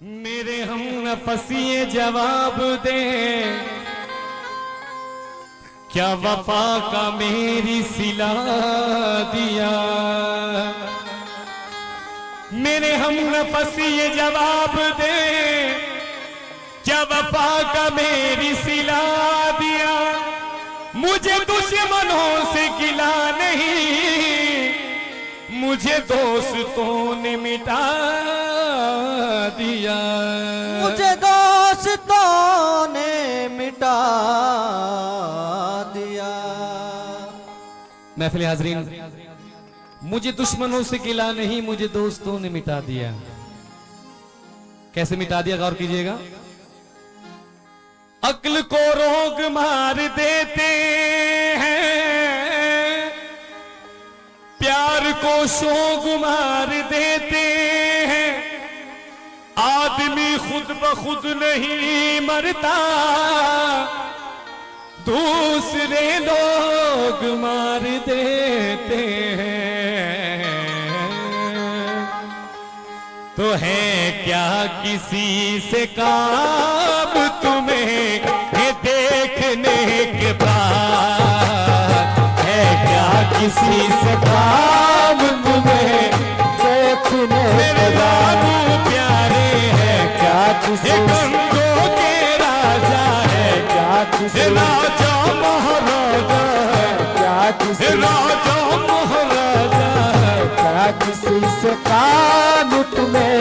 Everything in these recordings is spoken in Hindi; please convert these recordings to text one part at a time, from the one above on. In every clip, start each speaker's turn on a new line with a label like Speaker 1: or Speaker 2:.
Speaker 1: मेरे हम नफसिए जवाब दे, क्या वफा का मेरी सिला दिया। मेरे हम नफसिए जवाब दे, क्या वफा का मेरी सिला दिया। मुझे दुश्मनों से गिला नहीं, मुझे दोस्तों ने मिटा दिया।
Speaker 2: मुझे दोस्तों ने मिटा दिया।
Speaker 1: महफिल हाज़रीन, मुझे दुश्मनों से गिला नहीं, मुझे दोस्तों ने मिटा दिया। कैसे मिटा दिया, गौर कीजिएगा। अक्ल को रोग मार देते हैं, प्यार को शोक मार देते हैं। आदमी खुद ब खुद नहीं मरता, दूसरे लोग मार देते हैं। तो है क्या किसी से काम तुम्हें ये देखने के बाद, है क्या किसी से काम तुम्हें देखने के बाद। प्यारे है क्या किसी गंगों के राजा है, क्या किसी राजा महाराजा है, क्या किसी राजा महाराजा है। क्या किसी से काम तुम्हें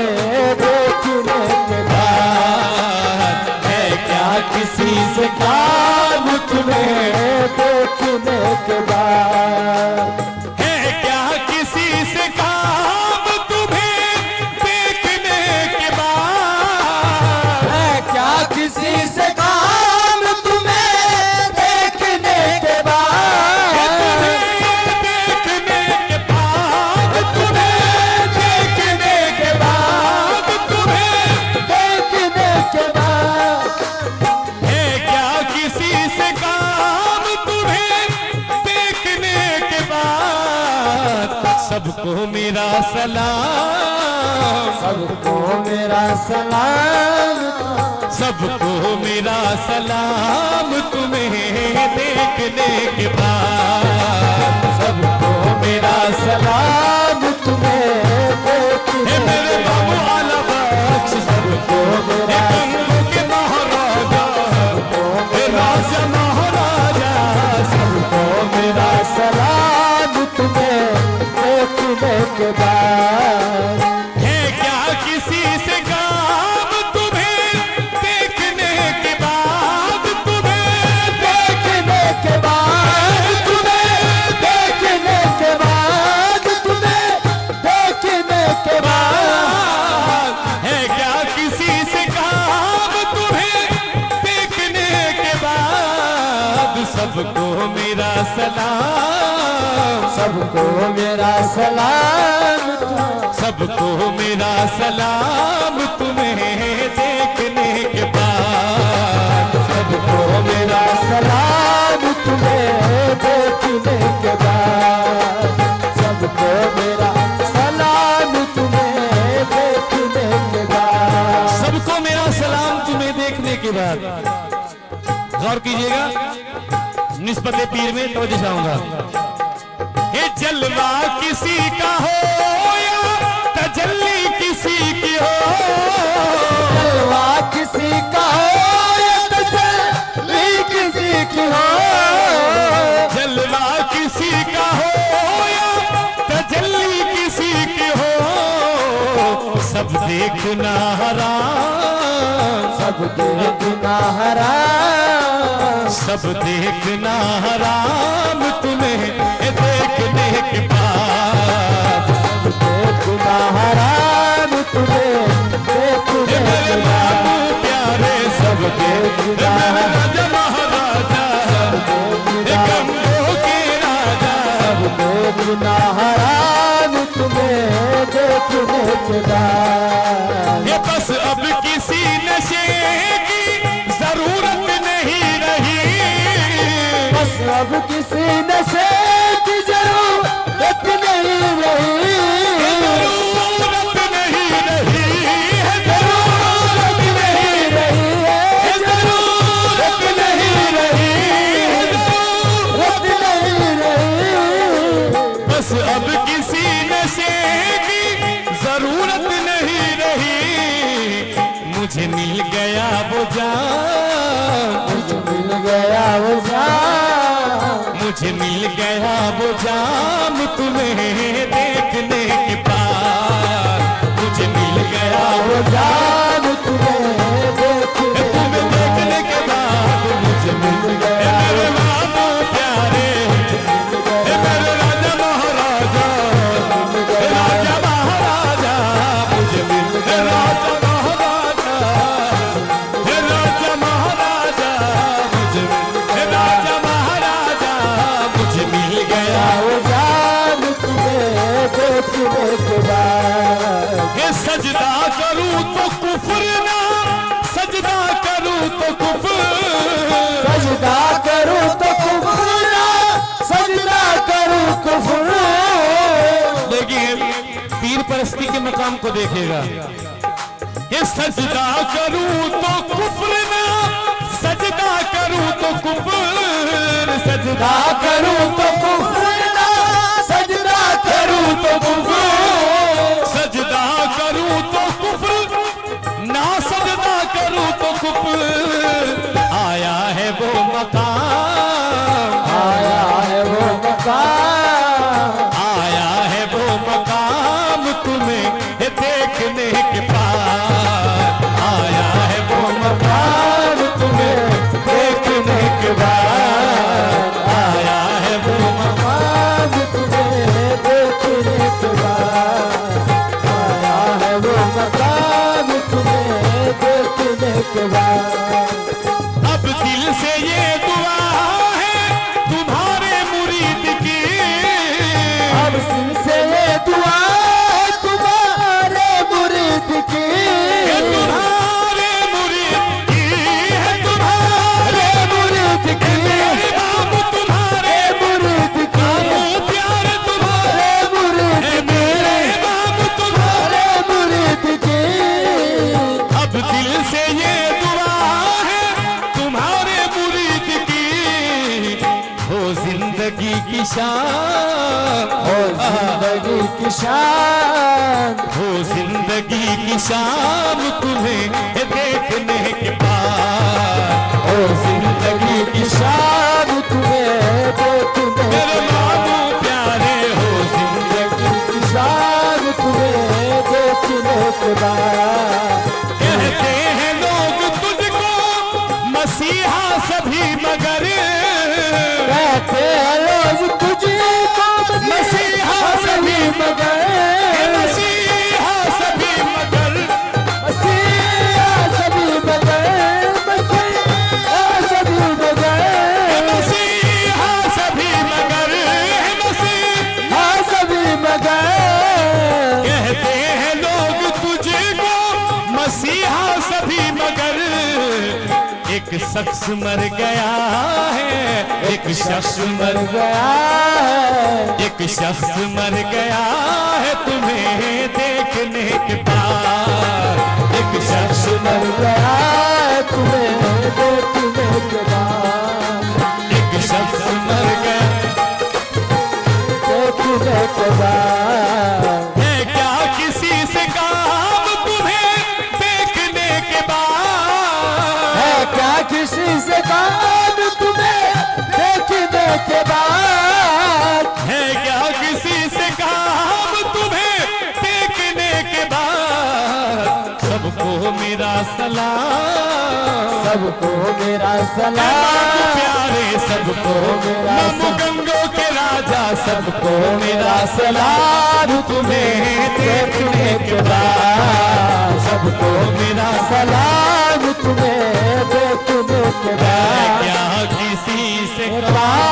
Speaker 1: देखने के बाद, है क्या किसी से काम तुम्हें देखने के बाद। है क्या किसी से काम तुम्हें देखने के बाद,
Speaker 2: है क्या किसी से काम तुम्हें देखने के बाद।
Speaker 1: देखने के बाद, तुम्हें देखने के बाद, तुम्हें
Speaker 2: देखने के बाद।
Speaker 1: है क्या किसी से काम तुम्हें देखने के बाद। सबको मेरा सलाम,
Speaker 2: सबको मेरा सलाम,
Speaker 1: सबको मेरा सलाम तुम्हें देखने के बाद। सबको मेरा सलाम
Speaker 2: तुम्हें देखने
Speaker 1: मेरे बाबू आला बख्श। सबको मेरा गंगों के महाराजा, राजा महाराजा।
Speaker 2: सबको मेरा सलाम तुम्हें देखने के बाद।
Speaker 1: है क्या किसी से काम तुम्हें देखने के बाद, तुम्हें
Speaker 2: देखने के बाद, तुम्हें देखने के बाद, तुम्हें देखने के बाद।
Speaker 1: है क्या किसी से काम तुम्हें देखने के बाद। सबको मेरा सलाम,
Speaker 2: सबको मेरा सलाम,
Speaker 1: सबको मेरा सलाम तुम्हें देखने के बाद।
Speaker 2: सबको मेरा सलाम तुम्हें देखने के बाद। सबको मेरा सलाम तुम्हें देखने के बाद।
Speaker 1: सबको मेरा सलाम तुम्हें देखने के बाद। गौर कीजिएगा, निस्बत पीर में तवज्जो चाहूंगा। ये जलवा किसी का हो या तजल्ली किसी की हो,
Speaker 2: जलवा किसी का हो या तजल्ली किसी की हो।
Speaker 1: जलवा किसी का हो या तजल्ली किसी की हो। सब देखना हराम,
Speaker 2: सब देखना हराम,
Speaker 1: सब देखना हराम तुम्हें देखने के बाद।
Speaker 2: सब देखना हराम तुम्हें देखने
Speaker 1: मेरे
Speaker 2: के
Speaker 1: बाबू
Speaker 2: बाद।
Speaker 1: प्यारे सब देखना, मेरे राजा महाराजा, गंगों के राजा।
Speaker 2: सब देखना हराम तुम्हें देखने के बाद।
Speaker 1: ये बस अब किसी नशे की जरूरत नहीं रही,
Speaker 2: बस अब किसी नशे की जरूरत नहीं रही।
Speaker 1: जरूरत नहीं रही है, मुझे मिल गया वो जाम,
Speaker 2: मुझे मिल गया वो जाम,
Speaker 1: मुझे मिल गया वो जाम तुम्हें देखने के बाद, मुझे मिल गया वो
Speaker 2: जाम तुम्हें
Speaker 1: देखने के बाद, मुझे मिल गया मेरे बाबू प्यारे, मेरे राजा महाराजा, राजा महाराजा, मुझे मिल गया राजा महाराजा, राजा महाराजा, मुझे राजा महाराजा, मुझे मिल गया
Speaker 2: वो जाम तुम्हें देखने के बाद।
Speaker 1: ये सजदा करूं तो कुफ्र ना, सजदा करूं तो कुफ्र,
Speaker 2: सजदा करूं तो कुफ्र, सजदा करूं कुफ्र।
Speaker 1: देखिए पीर परस्ती के मकाम को देखेगा। ये सजदा करूं तो कुफ्र ना, सजदा करूं तो कुफ्र, सजदा
Speaker 2: करूं तो कुफ्र ना, सजदा करूं तो कुफ्र,
Speaker 1: सजदा करूं तो कुफ्र ना, सजदा करूं तो कुफ्र। आया है वो मकाम,
Speaker 2: आया है वो मकाम,
Speaker 1: आया है वो मकाम तुम्हें देखने के बाद, आया है वो मकाम तुम्हें देखने के बाद, आया है वो
Speaker 2: मकाम तुम्हें देखने के बाद, आया है वो मकाम तुम्हें देखने के बाद।
Speaker 1: अब दिल से ये दुआ है तुम्हारे मुरीद की,
Speaker 2: अब दिल से ये दुआ है तुम्हारे मुरीद की,
Speaker 1: है तुम्हारे मुरीद की, है तुम्हारे
Speaker 2: मुरीद की,
Speaker 1: मेरे बाबू तुम्हारे
Speaker 2: मुरीद की,
Speaker 1: बाबू प्यारे तुम्हारे,
Speaker 2: मुरीद
Speaker 1: है मेरे बाबू तुम्हारे।
Speaker 2: मुरीद की।
Speaker 1: अब दिल से ये दुआ है तुम्हारे मुरीद की, हो जिंदगी की शान,
Speaker 2: हो जिंदगी की शान,
Speaker 1: हो जिंदगी की शाम तुम्हें देखने के बाद,
Speaker 2: हो जिंदगी की शान तुम्हें देखने
Speaker 1: मेरे
Speaker 2: के
Speaker 1: बाबू
Speaker 2: बाद,
Speaker 1: प्यारे, हो जिंदगी
Speaker 2: की शान तुम्हें देखने के बाद।
Speaker 1: कहते हैं लोग तुझको मसीहा सभी मगर,
Speaker 2: कहते हैं लोग तुझको
Speaker 1: मसीहा
Speaker 2: सभी मगर,
Speaker 1: मसीहा सभी मगर,
Speaker 2: मसीहा सभी मगर, मसीहा सभी मगर,
Speaker 1: मसीहा सभी मगर, मसीहा
Speaker 2: हाँ सभी मगर।
Speaker 1: कहते हैं लोग तुझको मसीहा सभी मगर, एक शख्स मर गया है, एक शख्स मर
Speaker 2: गया है,
Speaker 1: एक शख्स मर गया है तुम्हें देखने के बाद, एक शख्स
Speaker 2: मर गया है तुम्हें देखने के बाद,
Speaker 1: एक शख्स मर गया
Speaker 2: देखने के बाद।
Speaker 1: है क्या किसी से काम तुम्हें देखने के बाद,
Speaker 2: है क्या किसी से काम तुम्हें देखने के बाद,
Speaker 1: है क्या किसी से काम तुम्हें देखने के बाद, सबको मेरा सलाम,
Speaker 2: सबको मेरा
Speaker 1: बाबू
Speaker 2: सलाम,
Speaker 1: प्यारे, सबको
Speaker 2: मेरा
Speaker 1: मामू गंगों के राजा, सबको मेरा सलाम तुम्हें देखने के बाद, सबको मेरा
Speaker 2: सलाम तुम्हें देखने के
Speaker 1: है
Speaker 2: बाद।
Speaker 1: क्या किसी से
Speaker 2: काम